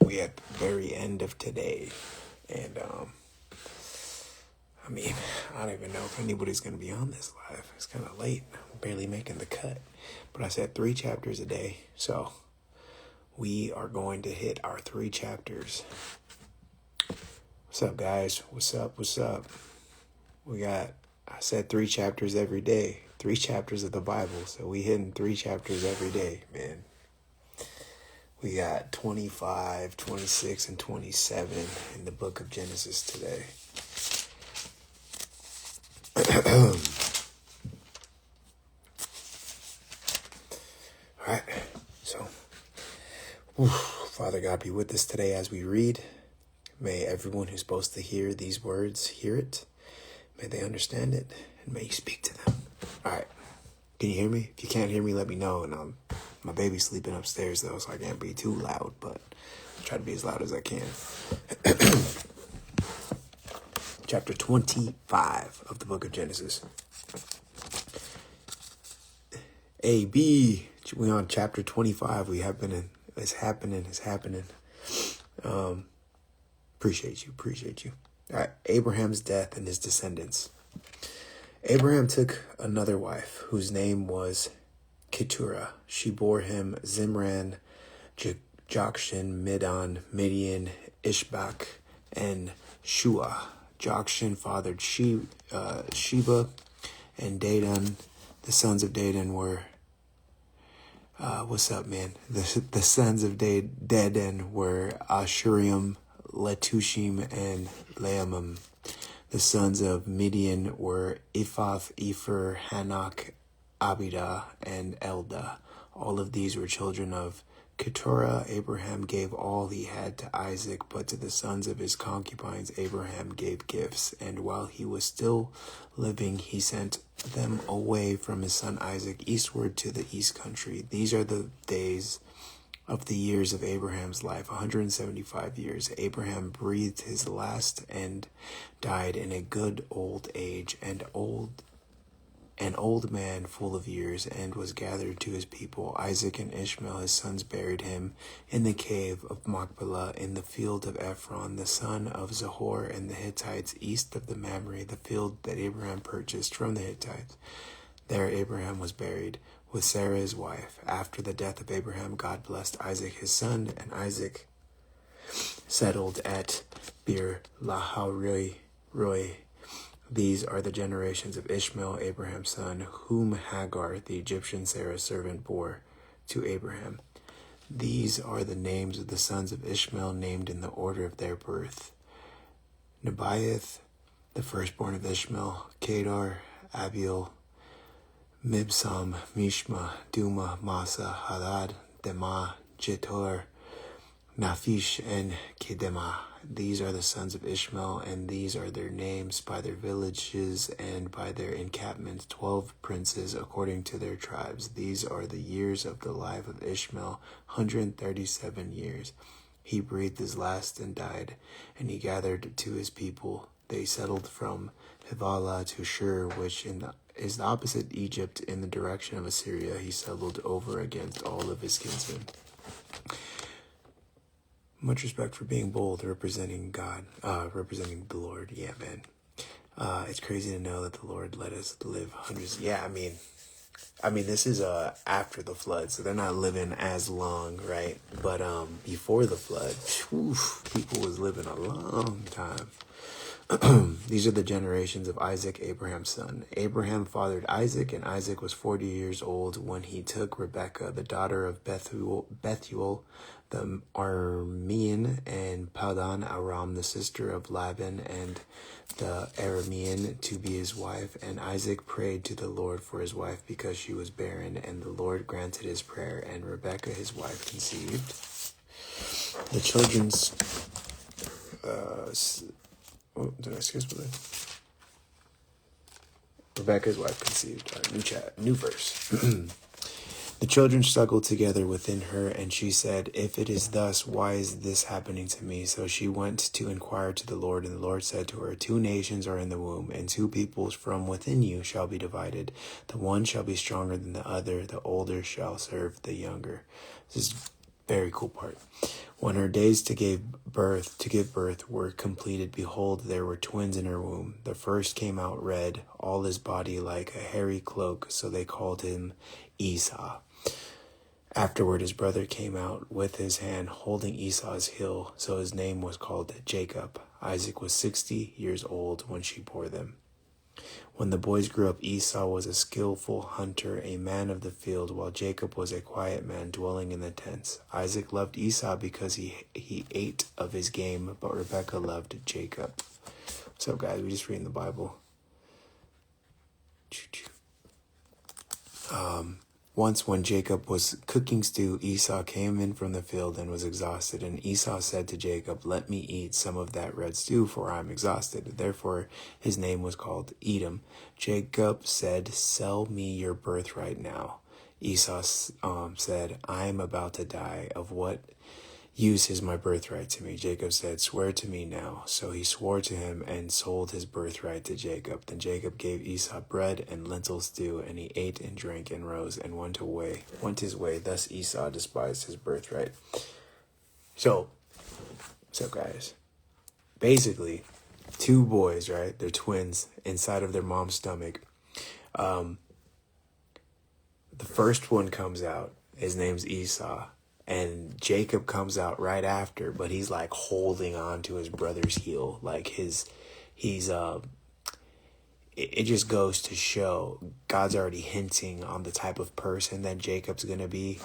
we at the very end of today. And, I mean, I don't even know if anybody's going to be on this live. It's kind of late. I'm barely making the cut. But I said 3 chapters a day. So we are going to hit our 3 chapters. What's up, guys? What's up? What's up? I said 3 chapters every day. 3 chapters of the Bible. So we hitting 3 chapters every day, man. We got 25, 26, and 27 in the book of Genesis today. All right. So, Father God, be with us today as we read. May everyone who's supposed to hear these words hear it. May they understand it, and may you speak to them. All right. Can you hear me? If you can't hear me, let me know. And my baby's sleeping upstairs, though, so I can't be too loud, but I'll try to be as loud as I can. Chapter 25 of the book of Genesis. A, B, we on chapter 25. It's happening. Appreciate you. All right, Abraham's death and his descendants. Abraham took another wife, whose name was Keturah. She bore him Zimran, Jokshan, Midan, Midian, Ishbak, and Shua. Jokshan fathered Sheba and Dedan. The sons of Dedan were... what's up, man? The sons of Dedan were Ashurim, Letushim, and Laamim. The sons of Midian were Ephath, Epher, Hanok, Abidah, and Eldah. All of these were children of Keturah. Abraham gave all he had to Isaac, but to the sons of his concubines Abraham gave gifts. And while he was still living, he sent them away from his son Isaac eastward to the east country. These are the days of the years of Abraham's life, 175 years. Abraham breathed his last and died in a good old age, an old man full of years, and was gathered to his people. Isaac and Ishmael his sons buried him in the cave of Machpelah in the field of Ephron, the son of Zohar, and the Hittites east of the Mamre, the field that Abraham purchased from the Hittites. There Abraham was buried with Sarah his wife. After the death of Abraham, God blessed Isaac his son, and Isaac settled at Beer Lahai Roi. These are the generations of Ishmael, Abraham's son, whom Hagar, the Egyptian Sarah's servant, bore to Abraham. These are the names of the sons of Ishmael, named in the order of their birth: Nebaioth, the firstborn of Ishmael; Kedar, Abiel, Mibsam, Mishma, Duma, Masa, Hadad, Dema, Jetor, Naphish, and Kedema. These are the sons of Ishmael, and these are their names by their villages and by their encampments, 12 princes according to their tribes. These are the years of the life of Ishmael, 137 years. He breathed his last and died, and he gathered to his people. They settled from Havilah to Shur, which is the opposite Egypt in the direction of Assyria. He settled over against all of his kinsmen. Much respect for being bold, representing God, representing the Lord. Yeah, man. It's crazy to know that the Lord let us live hundreds. Yeah, I mean, this is after the flood, so they're not living as long, right? But before the flood, people was living a long time. These are the generations of Isaac, Abraham's son. Abraham fathered Isaac, and Isaac was 40 years old when he took Rebekah, the daughter of Bethuel the Aramean, and Padan Aram, the sister of Laban and the Aramean, to be his wife. And Isaac prayed to the Lord for his wife because she was barren, and the Lord granted his prayer, and Rebekah his wife conceived. The children's... did I skip something? Rebekah's wife conceived. New verse. The children struggled together within her, and she said, "If it is thus, why is this happening to me?" So she went to inquire to the Lord, and the Lord said to her, "2 nations are in the womb, and 2 peoples from within you shall be divided. The one shall be stronger than the other, the older shall serve the younger." This is Very cool part. When her days to give birth were completed, behold, there were twins in her womb. The first came out red, all his body like a hairy cloak, so they called him Esau. Afterward, his brother came out with his hand holding Esau's heel, so his name was called Jacob. Isaac was 60 years old when she bore them. When the boys grew up, Esau was a skillful hunter, a man of the field, while Jacob was a quiet man dwelling in the tents. Isaac loved Esau because he ate of his game, but Rebekah loved Jacob. What's up, guys? We just reading the Bible. Once when Jacob was cooking stew, Esau came in from the field and was exhausted. And Esau said to Jacob, "Let me eat some of that red stew, for I am exhausted." Therefore his name was called Edom. Jacob said, "Sell me your birthright now." Esau said, "I am about to die. Of what use is my birthright to me?" Jacob said, "Swear to me now." So he swore to him and sold his birthright to Jacob. Then Jacob gave Esau bread and lentil stew, and he ate and drank and rose and went his way. Thus Esau despised his birthright. So guys, basically, two boys, right? They're twins inside of their mom's stomach. The first one comes out. His name's Esau. And Jacob comes out right after, but he's like holding on to his brother's heel. Like it just goes to show God's already hinting on the type of person that Jacob's going to be.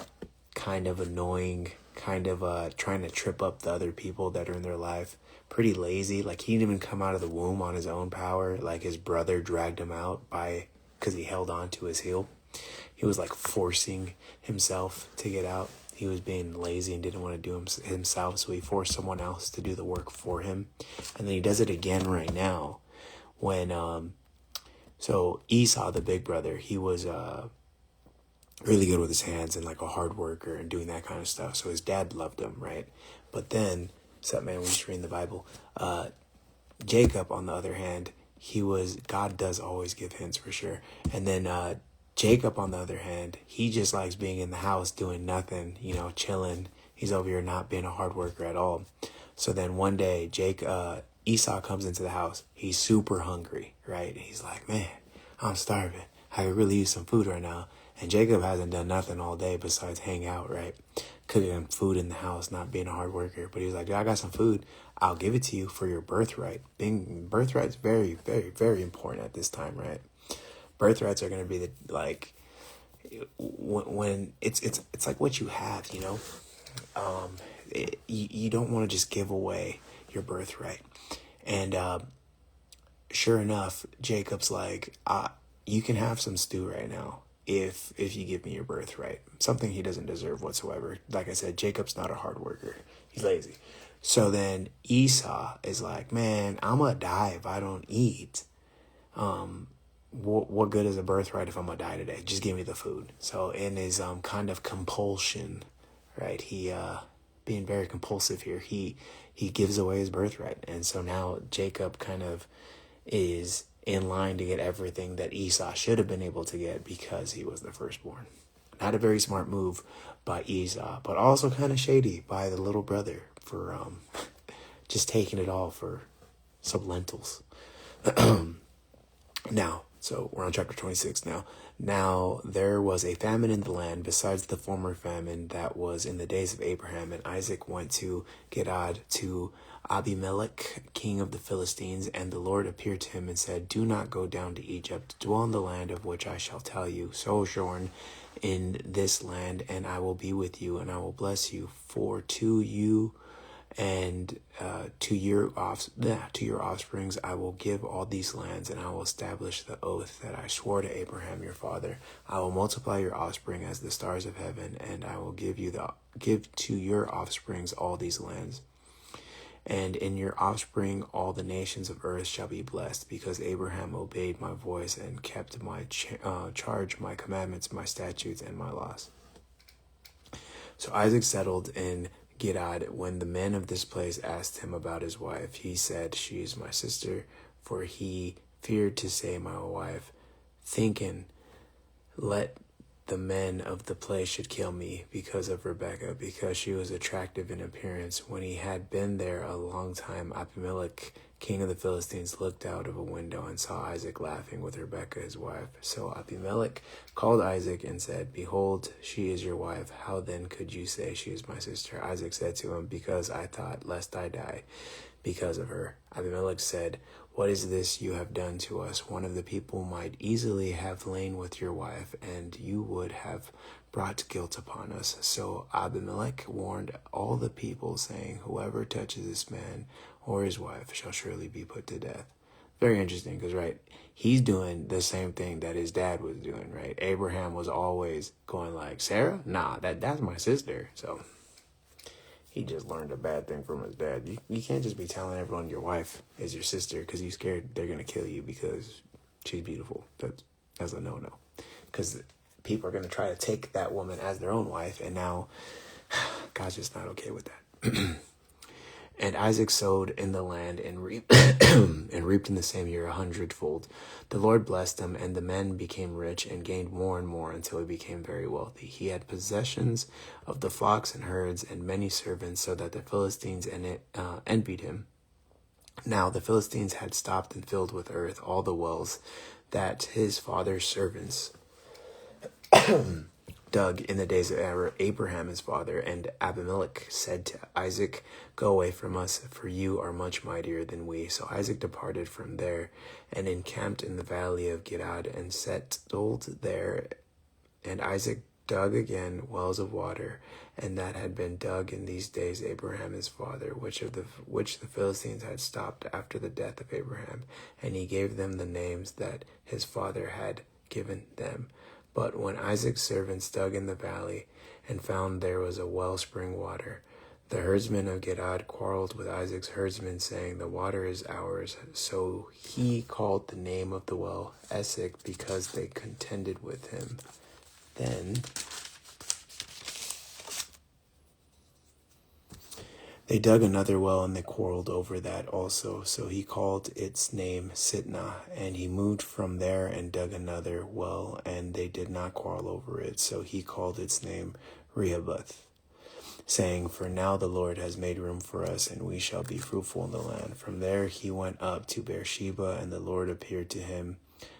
Kind of annoying, kind of trying to trip up the other people that are in their life. Pretty lazy. Like he didn't even come out of the womb on his own power. Like his brother dragged him out because he held on to his heel. He was like forcing himself to get out. He was being lazy and didn't want to do himself, so he forced someone else to do the work for him. And then he does it again right now when, so Esau, the big brother, he was really good with his hands and like a hard worker and doing that kind of stuff. So his dad loved him, right? But then, what's up, man? We're just reading the Bible. Jacob, on the other hand, God does always give hints for sure. And then Jacob, on the other hand, he just likes being in the house doing nothing, chilling. He's over here not being a hard worker at all. So then one day, Esau comes into the house. He's super hungry, right? He's like, "Man, I'm starving. I could really use some food right now." And Jacob hasn't done nothing all day besides hang out, right? Cooking food in the house, not being a hard worker. But he was like, "I got some food. I'll give it to you for your birthright." Birthright's very, very, very important at this time, right? Birthrights are going to be when it's like what you have, you don't want to just give away your birthright. And sure enough, Jacob's like, "You can have some stew right now if you give me your birthright." Something he doesn't deserve whatsoever. Like I said, Jacob's not a hard worker. He's lazy. So then Esau is like, "Man, I'm going to die if I don't eat. What good is a birthright if I'm going to die today? Just give me the food." So in his kind of compulsion, right, he being very compulsive here, he gives away his birthright. And so now Jacob kind of is in line to get everything that Esau should have been able to get because he was the firstborn. Not a very smart move by Esau, but also kind of shady by the little brother for just taking it all for some lentils. Now, so we're on chapter 26 now. Now there was a famine in the land besides the former famine that was in the days of Abraham. And Isaac went to Gerar to Abimelech, king of the Philistines. And the Lord appeared to him and said, "Do not go down to Egypt. Dwell in the land of which I shall tell you. Sojourn in this land, and I will be with you, and I will bless you. For to you and to your offsprings I will give all these lands, and I will establish the oath that I swore to Abraham your father. I will multiply your offspring as the stars of heaven, and I will give to your offsprings all these lands. And in your offspring all the nations of earth shall be blessed, because Abraham obeyed my voice and kept my charge, my commandments, my statutes, and my laws." So Isaac settled in Gerar. When the men of this place asked him about his wife, he said, "She is my sister," for he feared to say my wife, thinking, "Let the men of the place should kill me because of Rebekah, because she was attractive in appearance. When he had been there a long time, Abimelech, king of the Philistines, looked out of a window and saw Isaac laughing with Rebekah his wife. So Abimelech called Isaac and said, Behold, she is your wife. How then could you say she is my sister? Isaac said to him, Because I thought, lest I die because of her. Abimelech said, What is this you have done to us? One of the people might easily have lain with your wife, and you would have brought guilt upon us. So Abimelech warned all the people, saying, Whoever touches this man or his wife shall surely be put to death. Very interesting, because, right, he's doing the same thing that his dad was doing, right? Abraham was always going like, Sarah? Nah, that's my sister. So he just learned a bad thing from his dad. You can't just be telling everyone your wife is your sister because you're scared they're going to kill you because she's beautiful. That's a no-no. Because people are going to try to take that woman as their own wife, and now God's just not okay with that. And Isaac sowed in the land and reaped and reaped in the same year 100-fold. The Lord blessed him, and the men became rich and gained more and more until he became very wealthy. He had possessions of the flocks and herds and many servants, so that the Philistines envied him. Now the Philistines had stopped and filled with earth all the wells that his father's servants dug in the days of Abraham his father. And Abimelech said to Isaac, Go away from us, for you are much mightier than we. So Isaac departed from there and encamped in the valley of Gilead and settled there. And Isaac dug again wells of water, and that had been dug in these days Abraham his father, which the Philistines had stopped after the death of Abraham. And he gave them the names that his father had given them. But when Isaac's servants dug in the valley and found there was a wellspring water, the herdsmen of Gilead quarreled with Isaac's herdsmen, saying, The water is ours. So he called the name of the well Esek, because they contended with him. Then they dug another well, and they quarreled over that also. So he called its name Sitnah, and he moved from there and dug another well, and they did not quarrel over it. So he called its name Rehoboth, saying, For now the Lord has made room for us, and we shall be fruitful in the land. From there he went up to Beersheba, and the Lord appeared to him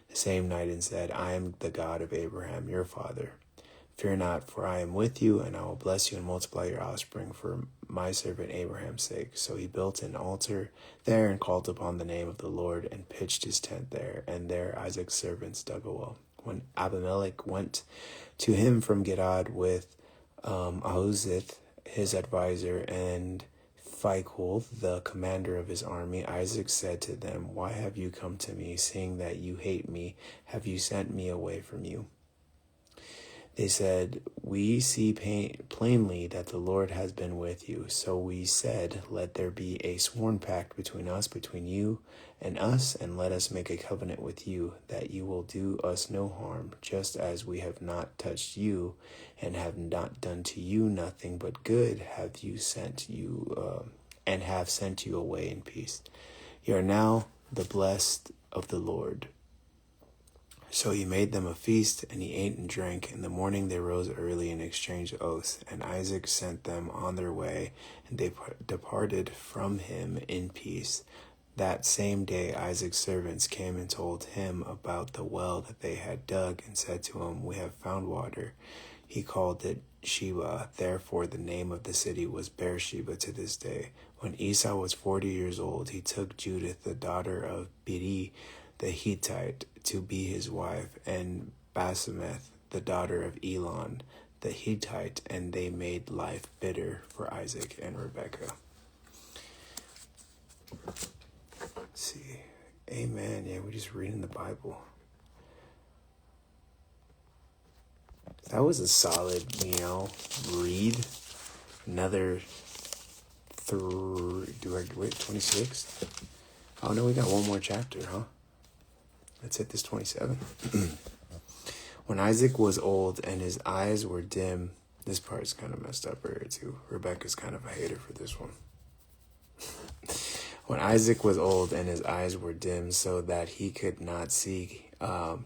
the same night and said, I am the God of Abraham your father. Fear not, for I am with you, and I will bless you and multiply your offspring for my servant Abraham's sake. So he built an altar there and called upon the name of the Lord and pitched his tent there. And there Isaac's servants dug a well. When Abimelech went to him from Gilead with Ahuzith, his advisor, and Phicol, the commander of his army, Isaac said to them, Why have you come to me, seeing that you hate me? Have you sent me away from you? They said, We see plainly that the Lord has been with you. So we said, Let there be a sworn pact between you and us, and let us make a covenant with you, that you will do us no harm, just as we have not touched you, and have not done to you nothing but good, have sent you away in peace. You are now the blessed of the Lord. So he made them a feast, and he ate and drank. In the morning they rose early and exchanged oaths, and Isaac sent them on their way, and they departed from him in peace. That same day Isaac's servants came and told him about the well that they had dug, and said to him, We have found water. He called it Sheba. Therefore the name of the city was Beersheba to this day. When Esau was 40 years old, he took Judith, the daughter of Beri the Hittite, to be his wife, and Basemeth, the daughter of Elon the Hittite, and they made life bitter for Isaac and Rebekah. Let's see. Amen. Yeah, we're just reading the Bible. That was a solid, read. Another 26? Oh no, we got one more chapter, huh? Let's hit this 27. When Isaac was old and his eyes were dim, this part's kind of messed up here too. Rebecca's kind of a hater for this one. When Isaac was old and his eyes were dim so that he could not see,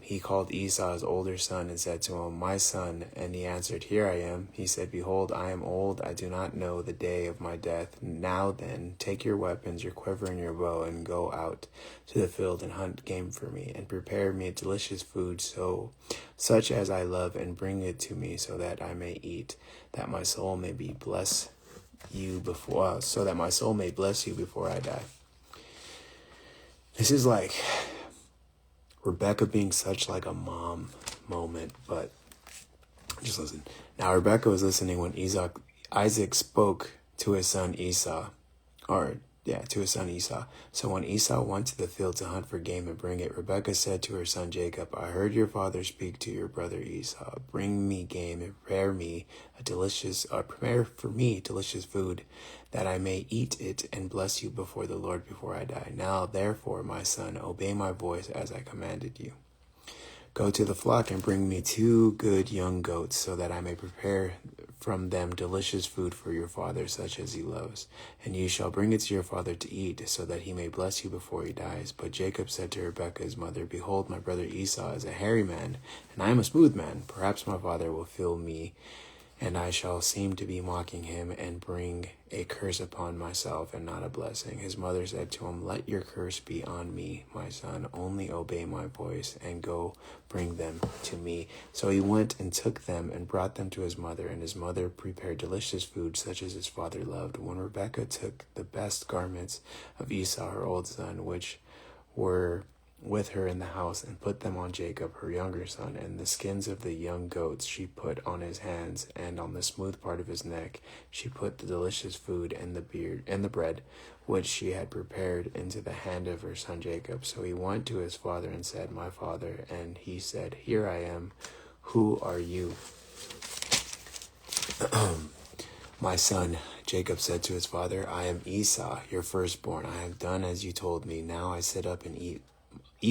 he called Esau his older son and said to him, "My son." And he answered, "Here I am." He said, "Behold, I am old. I do not know the day of my death. Now then, take your weapons, your quiver and your bow, and go out to the field and hunt game for me, and prepare me a delicious food, such as I love, and bring it to me so that I may eat, that my soul may be blessed you before so that my soul may bless you before I die." This is like Rebecca being such like a mom moment, but just listen. Now Rebecca was listening when Isaac spoke to his son Esau, to his son Esau. So when Esau went to the field to hunt for game and bring it, Rebekah said to her son Jacob, "I heard your father speak to your brother Esau. Bring me game and prepare for me delicious food, that I may eat it and bless you before the Lord before I die. Now therefore, my son, obey my voice as I commanded you. Go to the flock and bring me 2 good young goats, so that I may prepare from them delicious food for your father, such as he loves. And you shall bring it to your father to eat, so that he may bless you before he dies." But Jacob said to Rebekah his mother, "Behold, my brother Esau is a hairy man, and I am a smooth man. Perhaps my father will feel me, and I shall seem to be mocking him, and bring a curse upon myself and not a blessing." His mother said to him, "Let your curse be on me, my son. Only obey my voice and go bring them to me." So he went and took them and brought them to his mother, and his mother prepared delicious food such as his father loved. When Rebekah took the best garments of Esau, her old son, which were with her in the house, and put them on Jacob, her younger son, and the skins of the young goats she put on his hands, and on the smooth part of his neck she put the delicious food and the bread which she had prepared into the hand of her son Jacob. So he went to his father and said, "My father." And he said, "Here I am. Who are you?" "My son," Jacob said to his father, "I am Esau, your firstborn. I have done as you told me. Now I sit up and eat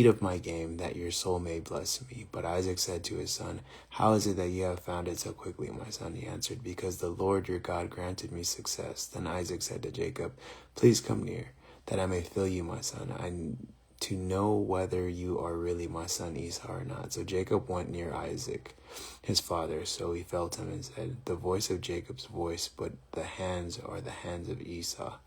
of my game, that your soul may bless me." But Isaac said to his son, "How is it that you have found it so quickly, my son?" He answered, "Because the Lord your God granted me success." Then Isaac said to Jacob, "Please come near, that I may feel you, my son, to know whether you are really my son Esau or not." So Jacob went near Isaac, his father. So he felt him and said, "The voice of Jacob's voice, but the hands are the hands of Esau."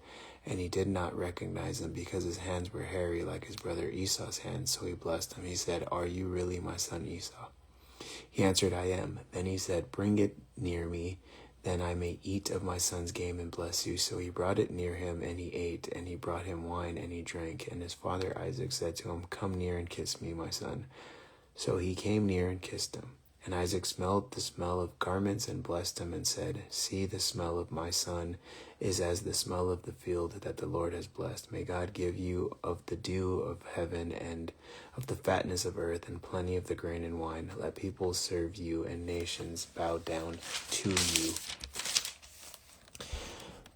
And he did not recognize him, because his hands were hairy like his brother Esau's hands. So he blessed him. He said, "Are you really my son Esau?" He answered, "I am." Then he said, "Bring it near me, then I may eat of my son's game and bless you." So he brought it near him, and he ate, and he brought him wine, and he drank. And his father Isaac said to him, "Come near and kiss me, my son." So he came near and kissed him. And Isaac smelled the smell of garments and blessed him and said, "See, the smell of my son is as the smell of the field that the Lord has blessed. May God give you of the dew of heaven and of the fatness of earth and plenty of the grain and wine. Let people serve you and nations bow down to you.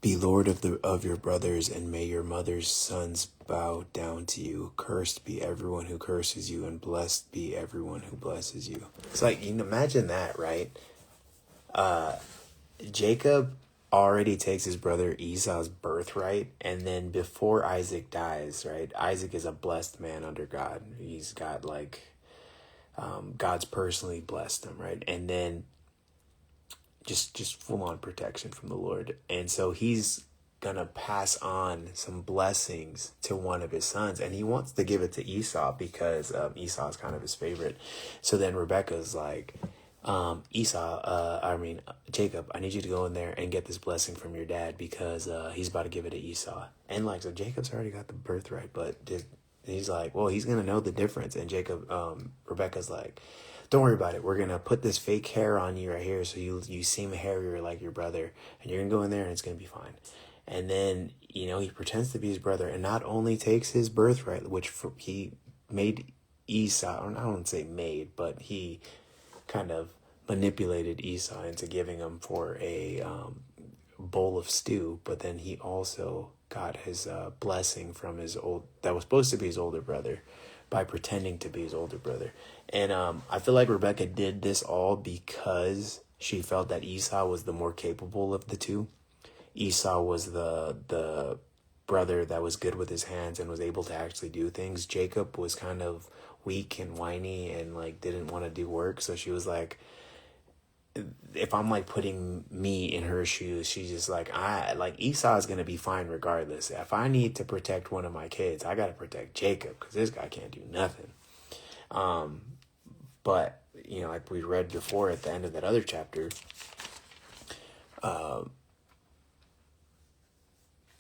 Be Lord of your brothers, and may your mother's sons bow down to you. Cursed be everyone who curses you, and blessed be everyone who blesses you." It's like, you can imagine that, right? Jacob already takes his brother Esau's birthright, and then before Isaac dies, right? Isaac is a blessed man under God. He's got God's personally blessed him, right? And then just full on protection from the Lord. And so he's gonna pass on some blessings to one of his sons, and he wants to give it to Esau because Esau is kind of his favorite. So then Rebecca's like, Jacob, I need you to go in there and get this blessing from your dad, because he's about to give it to Esau. And so Jacob's already got the birthright, but he's like, well, he's gonna know the difference. And Rebecca's like, "Don't worry about it. We're going to put this fake hair on you right here, so you seem hairier like your brother, and you're going to go in there and it's going to be fine." And then, he pretends to be his brother, and not only takes his birthright, which he made Esau, or I don't say made, but he kind of manipulated Esau into giving him for a bowl of stew, but then he also got his blessing from that was supposed to be his older brother, by pretending to be his older brother. And I feel like Rebecca did this all because she felt that Esau was the more capable of the two. Esau was the brother that was good with his hands and was able to actually do things. Jacob was kind of weak and whiny and like didn't want to do work. So she was like, if I'm like putting me in her shoes, she's just like, Esau is going to be fine regardless. If I need to protect one of my kids, I got to protect Jacob because this guy can't do nothing. But, like we read before at the end of that other chapter,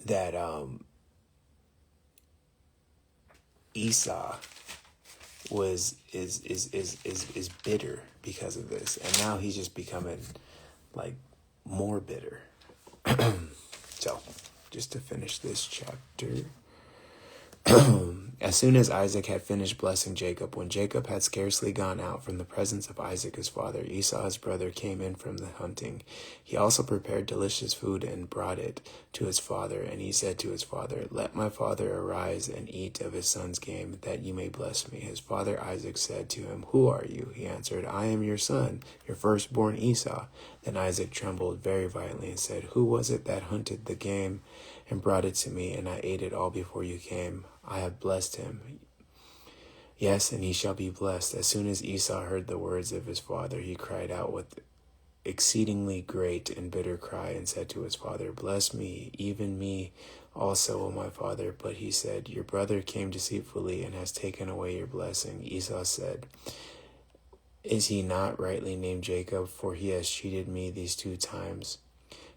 that Esau is bitter because of this, and now he's just becoming like more bitter. So, just to finish this chapter. As soon as Isaac had finished blessing Jacob, when Jacob had scarcely gone out from the presence of Isaac his father, Esau his brother came in from the hunting. He also prepared delicious food and brought it to his father. And he said to his father, "Let my father arise and eat of his son's game, that you may bless me." His father Isaac said to him, "Who are you?" He answered, "I am your son, your firstborn Esau." Then Isaac trembled very violently and said, "Who was it that hunted the game and brought it to me, and I ate it all before you came? I have blessed him. Yes, and he shall be blessed." As soon as Esau heard the words of his father, he cried out with exceedingly great and bitter cry and said to his father, "Bless me, even me also, O my father." But he said, "Your brother came deceitfully and has taken away your blessing." Esau said, "Is he not rightly named Jacob? For he has cheated me these 2 times.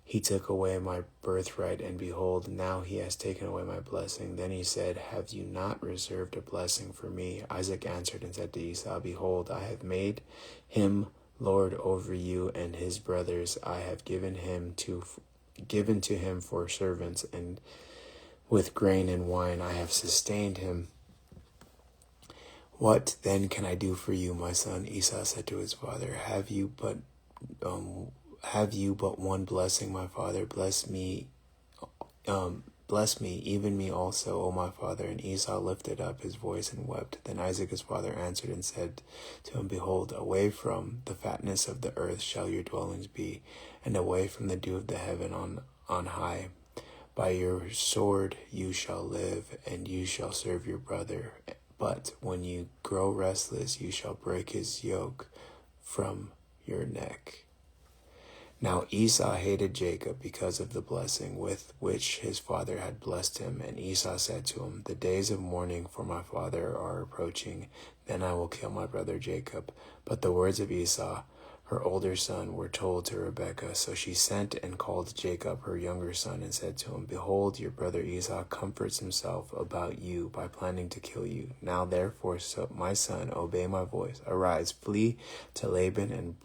He took away my birthright, and behold, now he has taken away my blessing." Then he said, "Have you not reserved a blessing for me?" Isaac answered and said to Esau, "Behold, I have made him lord over you and his brothers. I have given to him for servants, and with grain and wine I have sustained him. What then can I do for you, my son?" Esau said to his father, Have you but one blessing, my father? Bless me, even me also, O my father." And Esau lifted up his voice and wept. Then Isaac his father answered and said to him, "Behold, away from the fatness of the earth shall your dwellings be, and away from the dew of the heaven on high. By your sword you shall live, and you shall serve your brother. But when you grow restless, you shall break his yoke from your neck." Now Esau hated Jacob because of the blessing with which his father had blessed him. And Esau said to him, "The days of mourning for my father are approaching. Then I will kill my brother Jacob." But the words of Esau, her older son, were told to Rebekah. So she sent and called Jacob, her younger son, and said to him, "Behold, your brother Esau comforts himself about you by planning to kill you. Now therefore, my son, obey my voice. Arise, flee to Laban and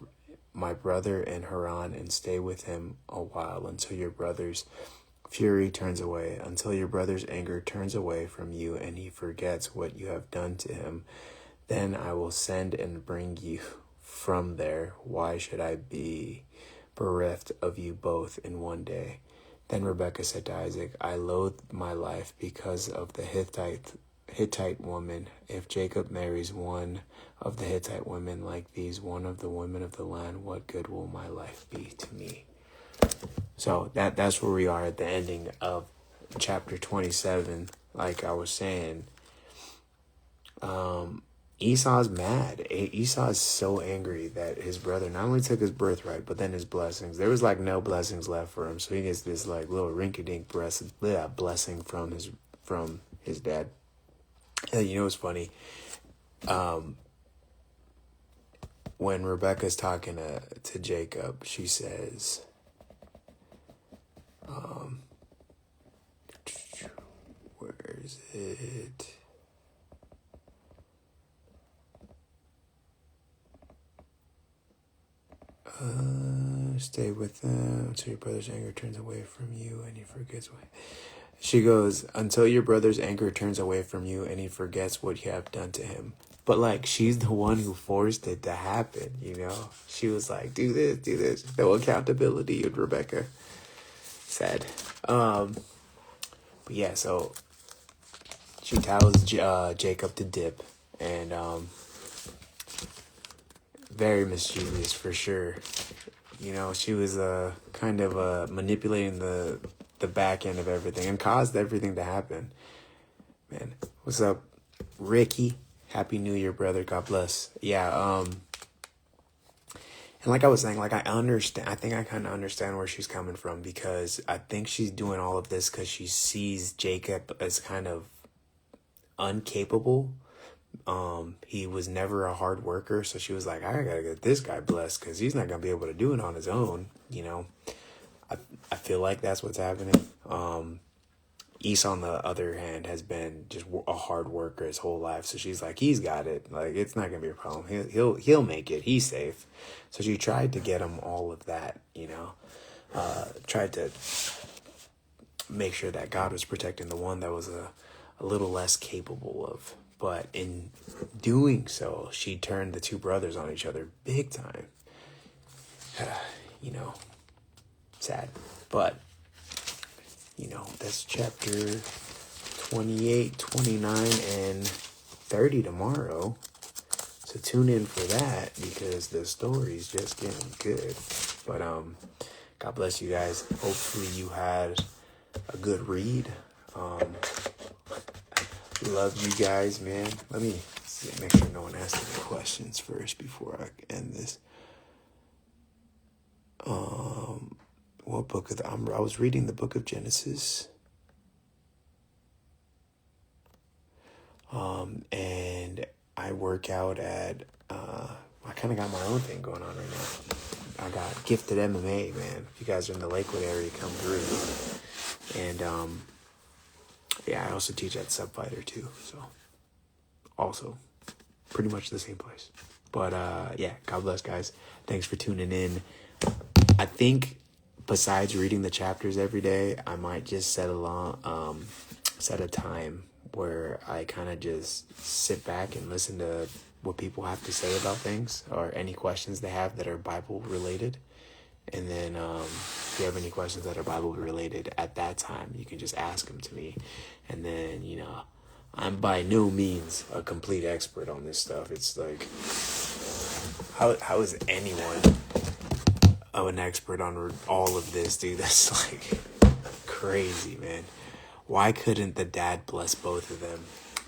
my brother in Haran, and stay with him a while until your brother's fury turns away, until your brother's anger turns away from you and he forgets what you have done to him. Then I will send and bring you from there. Why should I be bereft of you both in one day?" Then Rebekah said to Isaac, "I loathe my life because of the Hittite woman. If Jacob marries one of the Hittite women like these, one of the women of the land, what good will my life be to me?" So that's where we are at the ending of chapter 27. Like I was saying, Esau's mad. Esau is so angry that his brother not only took his birthright, but then his blessings. There was like no blessings left for him, so he gets this like little rinky-dink blessing from his dad. It's funny. When Rebecca's talking to Jacob, she says, where is it? Stay with them until your brother's anger turns away from you and he forgets what. She goes, "Until your brother's anger turns away from you and he forgets what you have done to him." But like, she's the one who forced it to happen, She was like, do this. No accountability, and Rebecca said. But yeah, so she tells Jacob to dip, and very mischievous for sure. She was kind of manipulating the the back end of everything and caused everything to happen. Man, what's up, Ricky? Happy New Year, brother. God bless. Yeah, and like I was saying, like I think I kind of understand where she's coming from, because I think she's doing all of this because she sees Jacob as kind of incapable. He was never a hard worker, so she was like, I gotta get this guy blessed because he's not gonna be able to do it on his own. You know, I feel like that's what's happening. Esau, on the other hand, has been just a hard worker his whole life. So she's like, he's got it. Like, it's not gonna be a problem. He'll make it. He's safe. So she tried to get him all of that. You know, tried to make sure that God was protecting the one that was a little less capable of. But in doing so, she turned the two brothers on each other big time. You know, sad. But, you know, that's chapter 28, 29, and 30 tomorrow. So tune in for that, because the story's just getting good. But God bless you guys. Hopefully you had a good read. Love you guys, man. Let me make sure no one asks any questions first before I end this. What book of I was reading the book of Genesis. And I work out at I kind of got my own thing going on right now. I got Gifted MMA, man. If you guys are in the Lakewood area, come through. And yeah, I also teach at Subfighter too, so also pretty much the same place. But yeah, God bless, guys. Thanks for tuning in. I think besides reading the chapters every day, I might just set a time where I kind of just sit back and listen to what people have to say about things, or any questions they have that are Bible related. And then if you have any questions that are Bible related at that time, you can just ask them to me. And then, you know, I'm by no means a complete expert on this stuff. It's like, how is anyone an expert on all of this, dude? That's like crazy, man. Why couldn't the dad bless both of them?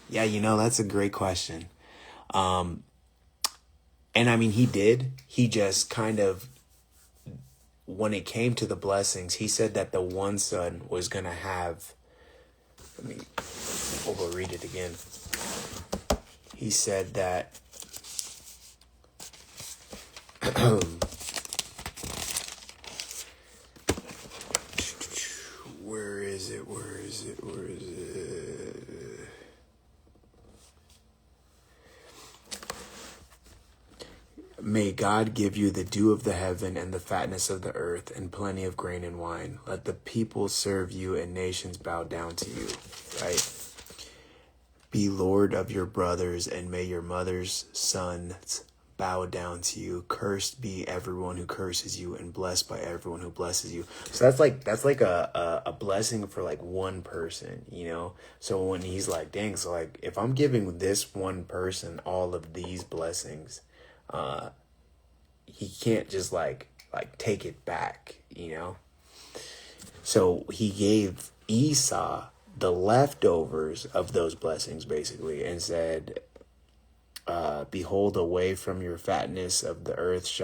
Yeah, you know, that's a great question. And I mean, he did. He just kind of, when it came to the blessings, he said that the one son was going to have, we'll go read it again. He said that, where is it? May God give you the dew of the heaven and the fatness of the earth and plenty of grain and wine. Let the people serve you and nations bow down to you. Right? Be Lord of your brothers, and may your mother's sons bow down to you. Cursed be everyone who curses you, and blessed by everyone who blesses you. So that's like a blessing for like one person, you know? So when he's like, dang, so like if I'm giving this one person all of these blessings, he can't just like take it back, you know? So he gave Esau the leftovers of those blessings, basically, and said, behold, away from your fatness of the earth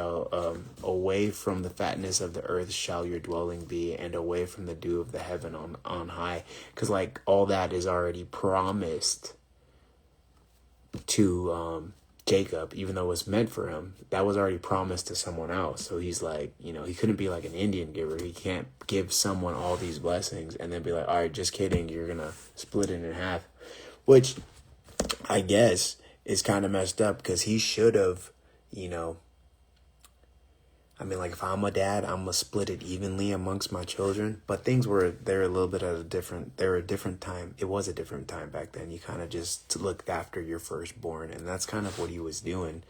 away from the fatness of the earth shall your dwelling be, and away from the dew of the heaven on high. Because like all that is already promised to Jacob, even though it was meant for him. That was already promised to someone else. So he's like, you know, he couldn't be like an Indian giver. He can't give someone all these blessings and then be like, all right, just kidding, you're gonna split it in half. Which I guess is kind of messed up, because he should have, you know, I mean, like, if I'm a dad, I'm gonna split it evenly amongst my children. But they're a little bit at a different time. It was a different time back then. You kind of just looked after your firstborn, and that's kind of what he was doing.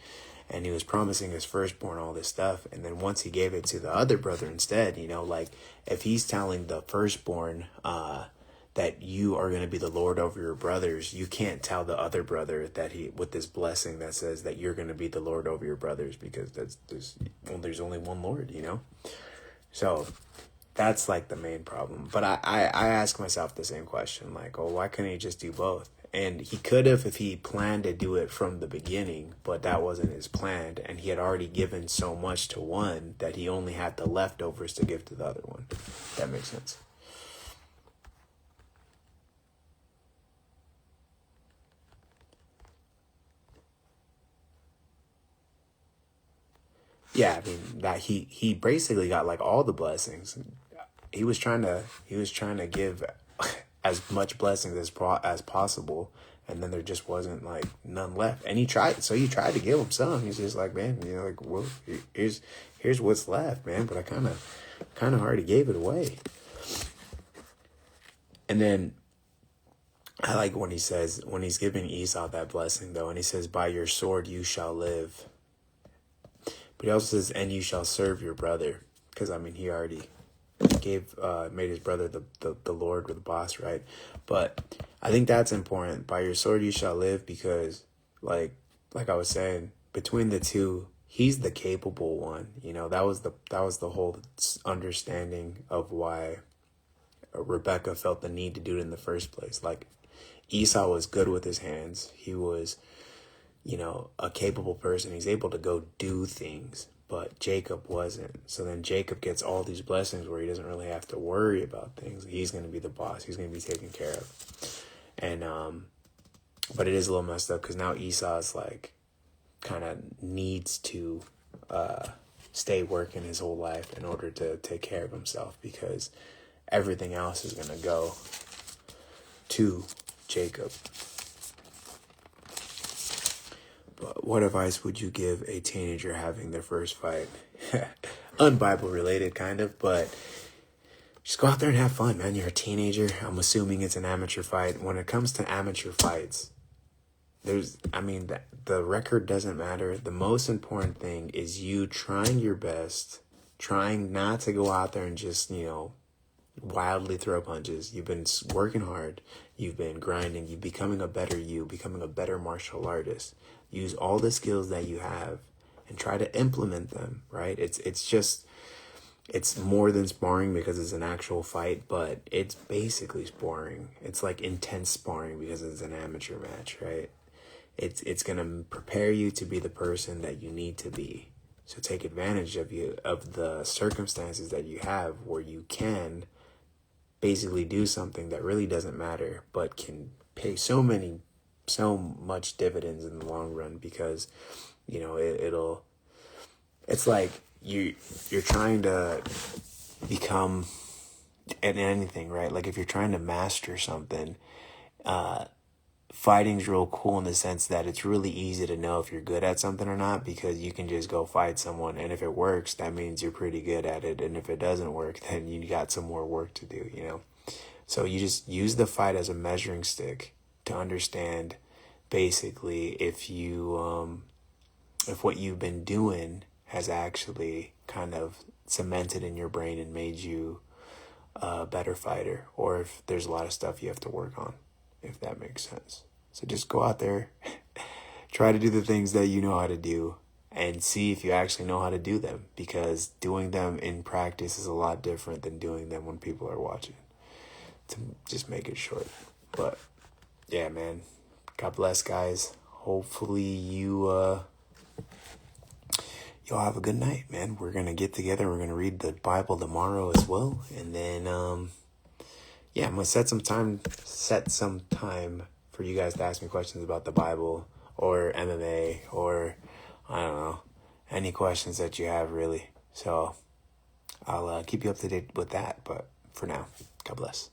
And he was promising his firstborn all this stuff. And then once he gave it to the other brother instead, you know, like if he's telling the firstborn, that you are going to be the Lord over your brothers, you can't tell the other brother that with this blessing that says that you're going to be the Lord over your brothers, because there's only one Lord, you know? So that's like the main problem. But I ask myself the same question, like, oh, why couldn't he just do both? And he could have if he planned to do it from the beginning, but that wasn't his plan. And he had already given so much to one that he only had the leftovers to give to the other one. That makes sense. Yeah, I mean that he basically got like all the blessings. He was trying to give as much blessings as possible, and then there just wasn't like none left. And he tried to give him some. He's just like, man, like, well, here's what's left, man. But I kind of already gave it away. And then I like when he's giving Esau that blessing though, and he says, "By your sword you shall live." But he also says, "And you shall serve your brother," because I mean he already made his brother the Lord or the boss, right? But I think that's important. By your sword you shall live, because like I was saying, between the two, he's the capable one. That was the whole understanding of why Rebecca felt the need to do it in the first place. Like Esau was good with his hands. He was, a capable person. He's able to go do things, but Jacob wasn't. So then Jacob gets all these blessings where he doesn't really have to worry about things. He's going to be the boss. He's going to be taken care of. And, but it is a little messed up because now Esau's like kind of needs to, stay working his whole life in order to take care of himself, because everything else is going to go to Jacob. But what advice would you give a teenager having their first fight? Unbible related, kind of, but just go out there and have fun, man. You're a teenager. I'm assuming it's an amateur fight. When it comes to amateur fights, the record doesn't matter. The most important thing is you trying your best, trying not to go out there and just, wildly throw punches. You've been working hard. You've been grinding. You're becoming a better becoming a better martial artist. Use all the skills that you have and try to implement them, right? It's more than sparring because it's an actual fight, but it's basically sparring. It's like intense sparring because it's an amateur match, right? It's going to prepare you to be the person that you need to be. So take advantage of the circumstances that you have where you can basically do something that really doesn't matter, but can pay so much dividends in the long run, because it's like you're trying to become at anything, right? Like if you're trying to master something, fighting's real cool in the sense that it's really easy to know if you're good at something or not, because you can just go fight someone, and if it works, that means you're pretty good at it, and if it doesn't work, then you got some more work to do, So you just use the fight as a measuring stick to understand basically if what you've been doing has actually kind of cemented in your brain and made you a better fighter, or if there's a lot of stuff you have to work on, if that makes sense. So just go out there, try to do the things that you know how to do, and see if you actually know how to do them, because doing them in practice is a lot different than doing them when people are watching, to just make it short. But yeah, man, God bless, guys. Hopefully you'll have a good night, man. We're going to get together. We're going to read the Bible tomorrow as well. And then, I'm going to set some time for you guys to ask me questions about the Bible or MMA or, I don't know, any questions that you have, really. So I'll keep you up to date with that. But for now, God bless.